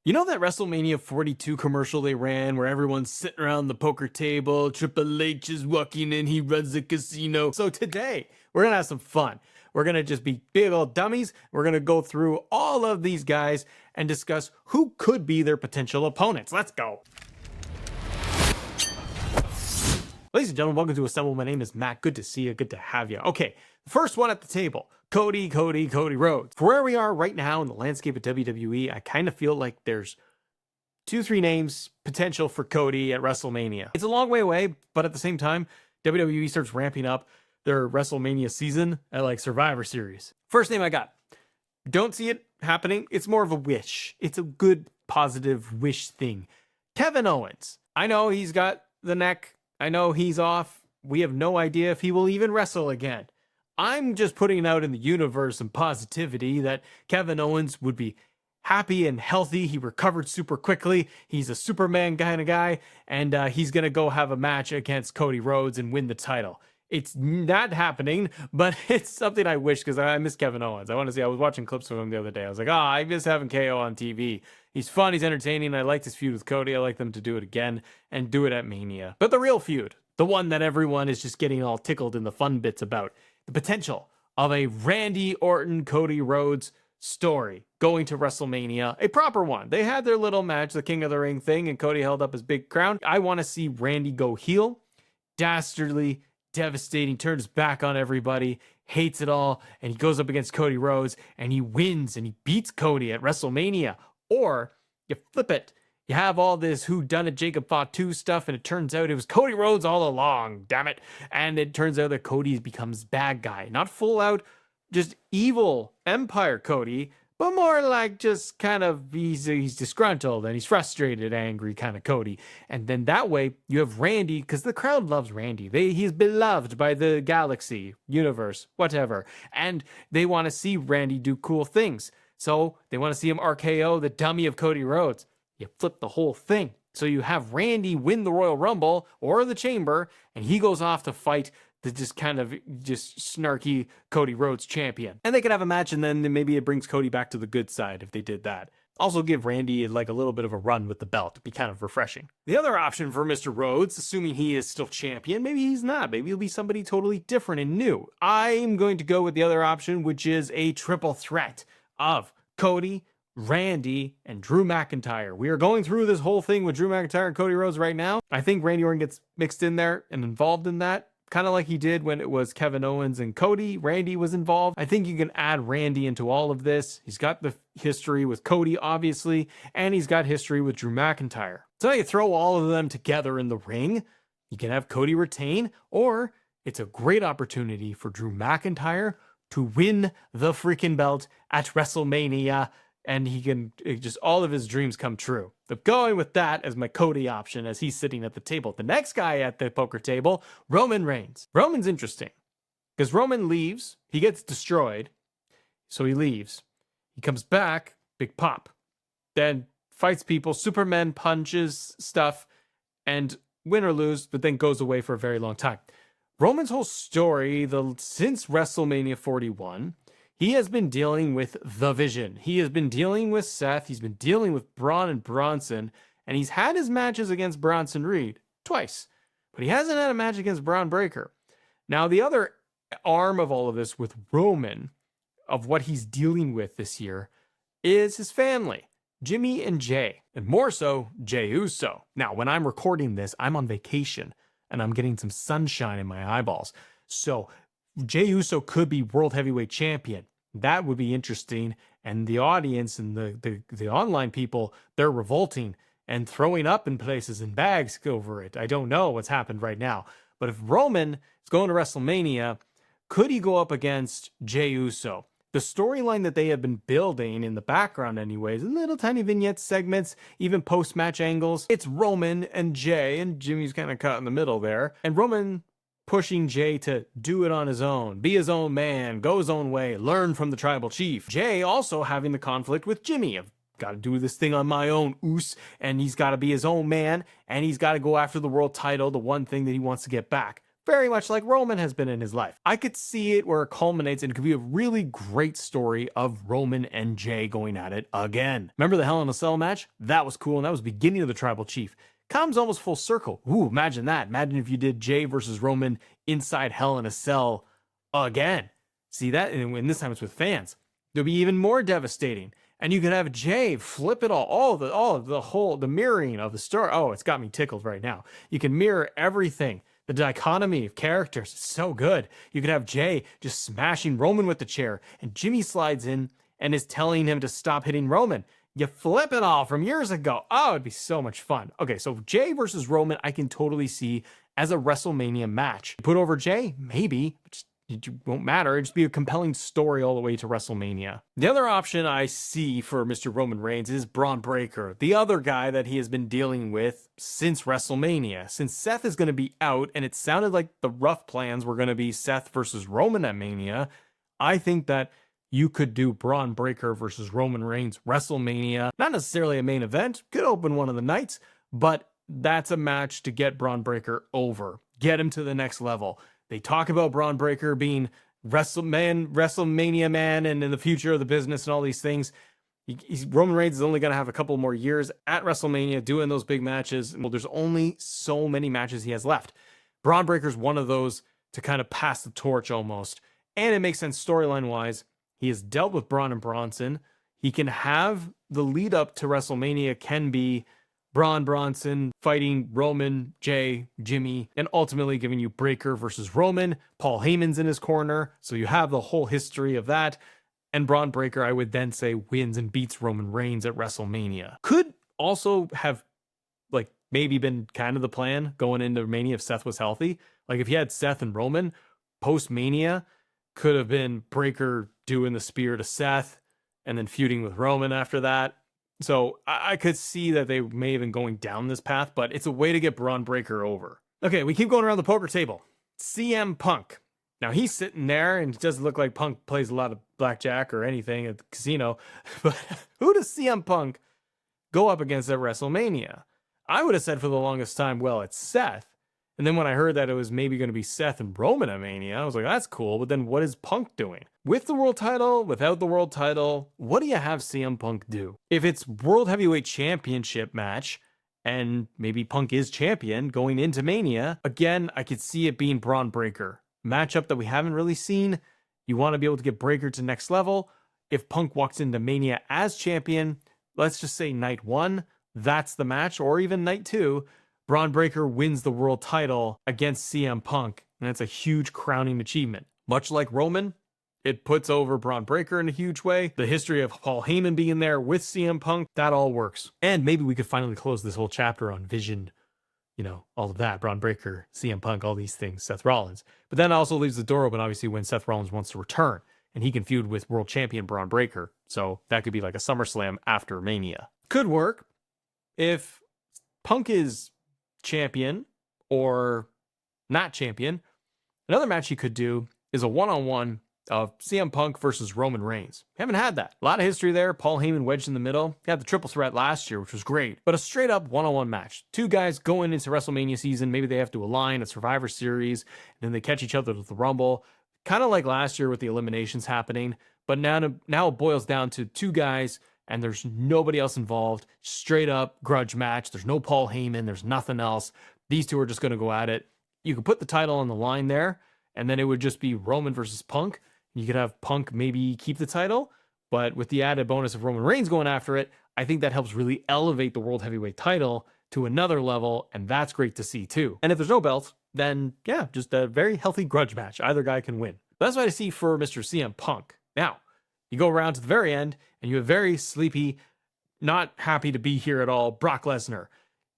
You know that WrestleMania 42 commercial they ran where everyone's sitting around the poker table, Triple H is walking in, he runs the casino. So today, we're going to have some fun. We're going to just be big old dummies. We're going to go through all of these guys and discuss who could be their potential opponents. Let's go. Ladies and gentlemen, welcome to Assemble. My name is Matt. Good to see you. Good to have you. Okay, the first one at the table, Cody Rhodes. For where we are right now in the landscape of WWE, I kind of feel like there's 2-3 names potential for Cody at WrestleMania. It's a long way away, but at the same time, WWE starts ramping up their WrestleMania season at like Survivor Series. First name I got. Don't see it happening. It's more of a wish. It's a good, positive wish thing. Kevin Owens. I know he's got the neck. I know he's off. We have no idea if he will even wrestle again. I'm just putting out in the universe some positivity that Kevin Owens would be happy and healthy. He recovered super quickly. He's a Superman kind of guy, and he's going to go have a match against Cody Rhodes and win the title. It's not happening, but it's something I wish because I miss Kevin Owens. I want to see. I was watching clips of him the other day. I was like, I miss having KO on TV. He's fun. He's entertaining. I like this feud with Cody. I like them to do it again and do it at Mania. But the real feud, the one that everyone is just getting all tickled in the fun bits about, the potential of a Randy Orton, Cody Rhodes story going to WrestleMania, a proper one. They had their little match, the King of the Ring thing, and Cody held up his big crown. I want to see Randy go heel, dastardly, devastating, turns back on everybody, hates it all, and he goes up against Cody Rhodes and he wins and he beats Cody at WrestleMania. Or you flip it, you have all this whodunit Jacob Fatu stuff, and it turns out it was Cody Rhodes all along, damn it. And it turns out that Cody becomes bad guy, not full out just evil Empire Cody, but more like just kind of he's disgruntled and he's frustrated, angry kind of Cody. And then that way you have Randy, because the crowd loves Randy. He's beloved by the galaxy, universe, whatever. And they want to see Randy do cool things. So they want to see him RKO the dummy of Cody Rhodes. You flip the whole thing. So you have Randy win the Royal Rumble or the Chamber, and he goes off to fight the just kind of just snarky Cody Rhodes champion. And they could have a match, and then maybe it brings Cody back to the good side if they did that. Also give Randy like a little bit of a run with the belt. It'd be kind of refreshing. The other option for Mr. Rhodes, assuming he is still champion, maybe he's not. Maybe he'll be somebody totally different and new. I'm going to go with the other option, which is a triple threat of Cody, Randy, and Drew McIntyre. We are going through this whole thing with Drew McIntyre and Cody Rhodes right now. I think Randy Orton gets mixed in there and involved in that, kind of like he did when it was Kevin Owens and Cody. Randy was involved. I think you can add Randy into all of this. He's got the history with Cody, obviously, and he's got history with Drew McIntyre. So you throw all of them together in the ring. You can have Cody retain, or it's a great opportunity for Drew McIntyre to win the freaking belt at WrestleMania, and he can just all of his dreams come true. So going with that as my Cody option as he's sitting at the table. The next guy at the poker table, Roman Reigns. Roman's interesting because Roman leaves. He gets destroyed, so he leaves. He comes back, big pop. Then fights people, Superman punches stuff, and win or lose, but then goes away for a very long time. Roman's whole story, since WrestleMania 41, he has been dealing with the Vision. He has been dealing with Seth. He's been dealing with Braun and Bronson. And he's had his matches against Bronson Reed twice. But he hasn't had a match against Bron Breakker. Now, the other arm of all of this with Roman, of what he's dealing with this year, is his family. Jimmy and Jay. And more so, Jey Uso. Now, when I'm recording this, I'm on vacation. And I'm getting some sunshine in my eyeballs. So, Jey Uso could be World Heavyweight Champion. That would be interesting. And the audience and the online people, they're revolting and throwing up in places in bags over it. I don't know what's happened right now. But if Roman is going to WrestleMania, could he go up against Jey Uso? The storyline that they have been building in the background anyways, little tiny vignette segments, even post-match angles, it's Roman and Jay, and Jimmy's kind of caught in the middle there. And Roman pushing Jay to do it on his own, be his own man, go his own way, learn from the tribal chief. Jay also having the conflict with Jimmy of got to do this thing on my own, and he's got to be his own man, and he's got to go after the world title, the one thing that he wants to get back. very much like Roman has been in his life. I could see it where it culminates and it could be a really great story of Roman and Jay going at it again. Remember the Hell in a Cell match? That was cool, and that was the beginning of the Tribal Chief. Comes almost full circle. Ooh, imagine that. Imagine if you did Jay versus Roman inside Hell in a Cell again. See that? And this time it's with fans. It'll be even more devastating. And you could have Jay flip it all the mirroring of the story. Oh, it's got me tickled right now. You can mirror everything. The dichotomy of characters is so good. You could have Jay just smashing Roman with the chair, and Jimmy slides in and is telling him to stop hitting Roman. You flip it all from years ago. Oh, it'd be so much fun. Okay, so Jay versus Roman, I can totally see as a WrestleMania match. Put over Jay? Maybe. It won't matter. It'd just be a compelling story all the way to WrestleMania. The other option I see for Mr. Roman Reigns is Bron Breakker, the other guy that he has been dealing with since WrestleMania. Since Seth is going to be out, and it sounded like the rough plans were going to be Seth versus Roman at Mania, I think that you could do Bron Breakker versus Roman Reigns WrestleMania. Not necessarily a main event, could open one of the nights, but that's a match to get Bron Breakker over. Get him to the next level. They talk about Bron Breakker being WrestleMania man, and in the future of the business and all these things. Roman Reigns is only going to have a couple more years at WrestleMania doing those big matches. Well, there's only so many matches he has left. Bron Breakker's one of those to kind of pass the torch almost. And it makes sense storyline-wise. He has dealt with Braun and Bronson. He can have the lead up to WrestleMania can be Braun Bronson fighting Roman, Jay, Jimmy, and ultimately giving you Breakker versus Roman. Paul Heyman's in his corner, so you have the whole history of that. And Bron Breakker, I would then say, wins and beats Roman Reigns at WrestleMania. Could also have, like, maybe been kind of the plan going into Mania if Seth was healthy. Like, if you had Seth and Roman, post-Mania, could have been Breakker doing the spear to Seth and then feuding with Roman after that. So I could see that they may have been going down this path, but it's a way to get Bron Breakker over. Okay, we keep going around the poker table. CM Punk. Now he's sitting there, and it doesn't look like Punk plays a lot of blackjack or anything at the casino. But who does CM Punk go up against at WrestleMania? I would have said for the longest time, well, it's Seth. And then when I heard that it was maybe going to be Seth and Roman at Mania, I was like, that's cool. But then what is Punk doing? With the world title, without the world title, what do you have CM Punk do? If it's World Heavyweight Championship match, and maybe Punk is champion going into Mania, again, I could see it being Bron Breakker. Matchup that we haven't really seen. You want to be able to get Breakker to next level. If Punk walks into Mania as champion, let's just say night 1, that's the match, or even night 2, Bron Breakker wins the world title against CM Punk, and that's a huge crowning achievement. Much like Roman, it puts over Bron Breakker in a huge way. The history of Paul Heyman being there with CM Punk, that all works. And maybe we could finally close this whole chapter on Vision, all of that. Bron Breakker, CM Punk, all these things, Seth Rollins. But that also leaves the door open, obviously, when Seth Rollins wants to return, and he can feud with world champion Bron Breakker. So that could be like a SummerSlam after Mania. Could work if Punk is champion or not champion. Another match you could do is a one-on-one of CM Punk versus Roman Reigns. Haven't had that. A lot of history there. Paul Heyman wedged in the middle. He had the triple threat last year, which was great. But a straight-up one-on-one match. Two guys going into WrestleMania season. Maybe they have to align a Survivor Series, and then they catch each other at the Rumble. Kind of like last year with the eliminations happening. But now it boils down to two guys, and there's nobody else involved. Straight up grudge match. There's no Paul Heyman. There's nothing else. These two are just going to go at it. You could put the title on the line there, and then it would just be Roman versus Punk. You could have Punk maybe keep the title, but with the added bonus of Roman Reigns going after it, I think that helps really elevate the World Heavyweight title to another level, and that's great to see too. And if there's no belt, then yeah, just a very healthy grudge match. Either guy can win. That's what I see for Mr. CM Punk. Now, you go around to the very end, and you have very sleepy, not happy to be here at all, Brock Lesnar.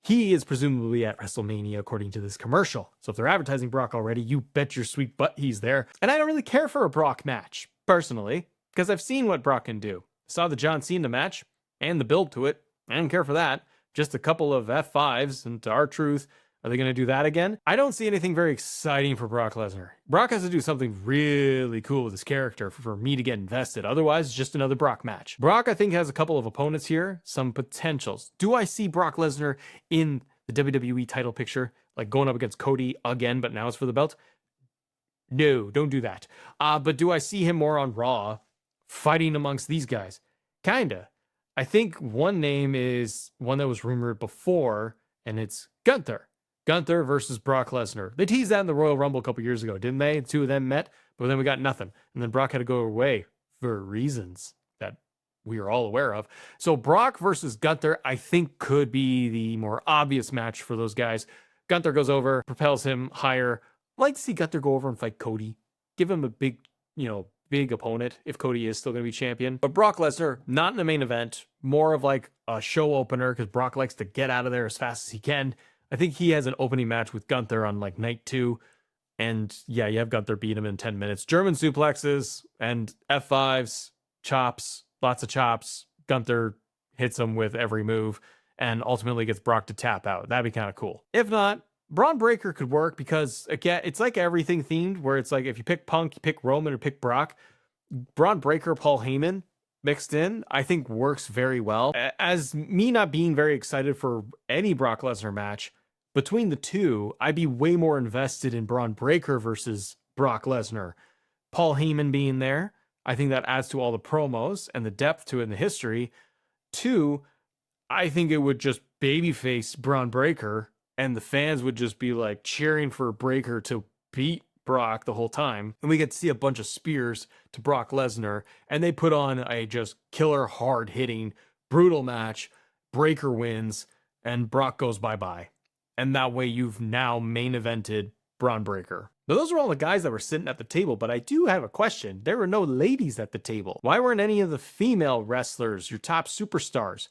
He is presumably at WrestleMania, according to this commercial. So if they're advertising Brock already, you bet your sweet butt he's there. And I don't really care for a Brock match, personally, because I've seen what Brock can do. Saw the John Cena match, and the build to it. I don't care for that. Just a couple of F5s, and to R-Truth, are they going to do that again? I don't see anything very exciting for Brock Lesnar. Brock has to do something really cool with his character for me to get invested. Otherwise, it's just another Brock match. Brock, I think, has a couple of opponents here, some potentials. Do I see Brock Lesnar in the WWE title picture, like going up against Cody again, but now it's for the belt. No, don't do that. But do I see him more on Raw fighting amongst these guys? Kinda. I think one name is one that was rumored before, and it's Gunther. Gunther versus Brock Lesnar. They teased that in the Royal Rumble a couple years ago, didn't they? The two of them met, but then we got nothing. And then Brock had to go away for reasons that we are all aware of. So Brock versus Gunther, I think, could be the more obvious match for those guys. Gunther goes over, propels him higher. I'd like to see Gunther go over and fight Cody. Give him a big, big opponent if Cody is still going to be champion. But Brock Lesnar, not in the main event, more of like a show opener because Brock likes to get out of there as fast as he can. I think he has an opening match with Gunther on like night 2. And yeah, you have Gunther beat him in 10 minutes. German suplexes and F5s, chops, lots of chops. Gunther hits him with every move and ultimately gets Brock to tap out. That'd be kind of cool. If not, Bron Breakker could work because, again, it's like everything themed where it's like if you pick Punk, you pick Roman, or pick Brock. Bron Breakker, Paul Heyman mixed in, I think works very well. As me not being very excited for any Brock Lesnar match, between the two, I'd be way more invested in Bron Breakker versus Brock Lesnar. Paul Heyman being there, I think that adds to all the promos and the depth to it in the history. 2, I think it would just babyface Bron Breakker, and the fans would just be like cheering for Breakker to beat Brock the whole time. And we get to see a bunch of spears to Brock Lesnar, and they put on a just killer, hard hitting, brutal match. Breakker wins, and Brock goes bye-bye. And that way you've now main evented Bron Breakker. Now, those are all the guys that were sitting at the table, but I do have a question. There were no ladies at the table. Why weren't any of the female wrestlers, your top superstars,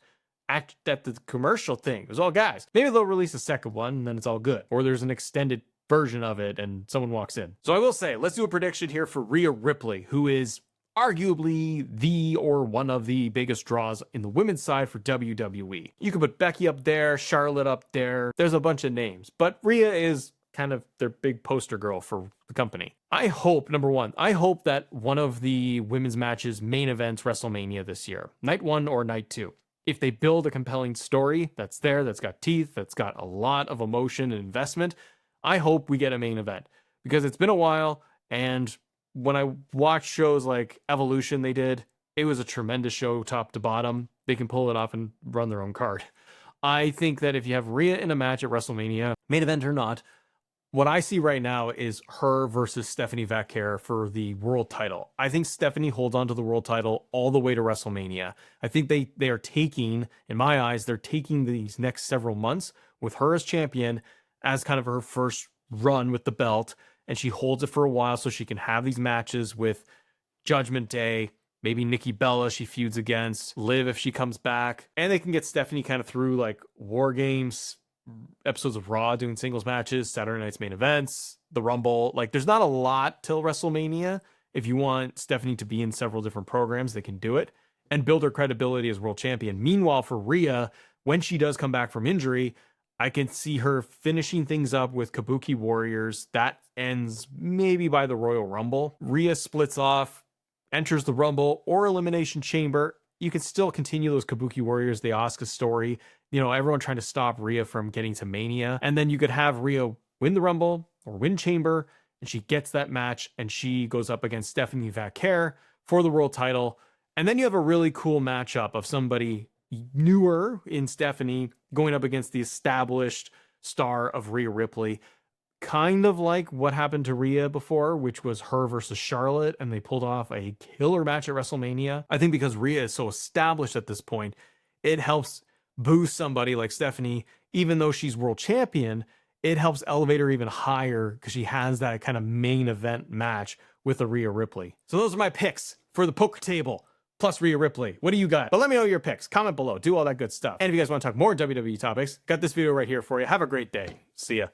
act at the commercial thing? It was all guys. Maybe they'll release a second one and then it's all good. Or there's an extended version of it and someone walks in. So I will say, let's do a prediction here for Rhea Ripley, who is arguably the or one of the biggest draws in the women's side for WWE. You can put Becky up there, Charlotte up there. There's a bunch of names, but Rhea is kind of their big poster girl for the company. I hope, number one, I hope that one of the women's matches main events WrestleMania this year, night 1 or night 2. If they build a compelling story that's there, that's got teeth, that's got a lot of emotion and investment, I hope we get a main event because it's been a while. And when I watch shows like Evolution, it was a tremendous show top to bottom. They can pull it off and run their own card. I think that if you have Rhea in a match at WrestleMania, main event or not, what I see right now is her versus Stephanie Vaquer for the world title. I think Stephanie holds on to the world title all the way to WrestleMania. I think they are taking, in my eyes, they're taking these next several months with her as champion as kind of her first run with the belt, and she holds it for a while so she can have these matches with Judgment Day, maybe Nikki Bella she feuds against, Liv if she comes back, and they can get Stephanie kind of through like War Games, episodes of Raw doing singles matches, Saturday night's main events, the Rumble. Like there's not a lot till WrestleMania. If you want Stephanie to be in several different programs, they can do it and build her credibility as world champion. Meanwhile, for Rhea, when she does come back from injury, I can see her finishing things up with Kabuki Warriors. That ends maybe by the Royal Rumble. Rhea splits off, enters the Rumble or Elimination Chamber. You can still continue those Kabuki Warriors, the Asuka story. Everyone trying to stop Rhea from getting to Mania. And then you could have Rhea win the Rumble or win Chamber, and she gets that match, and she goes up against Stephanie Vaquer for the world title. And then you have a really cool matchup of somebody newer in Stephanie going up against the established star of Rhea Ripley. Kind of like what happened to Rhea before, which was her versus Charlotte, and they pulled off a killer match at WrestleMania. I think because Rhea is so established at this point, it helps boost somebody like Stephanie. Even though she's world champion, it helps elevate her even higher because she has that kind of main event match with a Rhea Ripley. So those are my picks for the poker table plus Rhea Ripley. What do you got? But let me know your picks. Comment below. Do all that good stuff. And if you guys want to talk more WWE topics, got this video right here for you. Have a great day. See ya.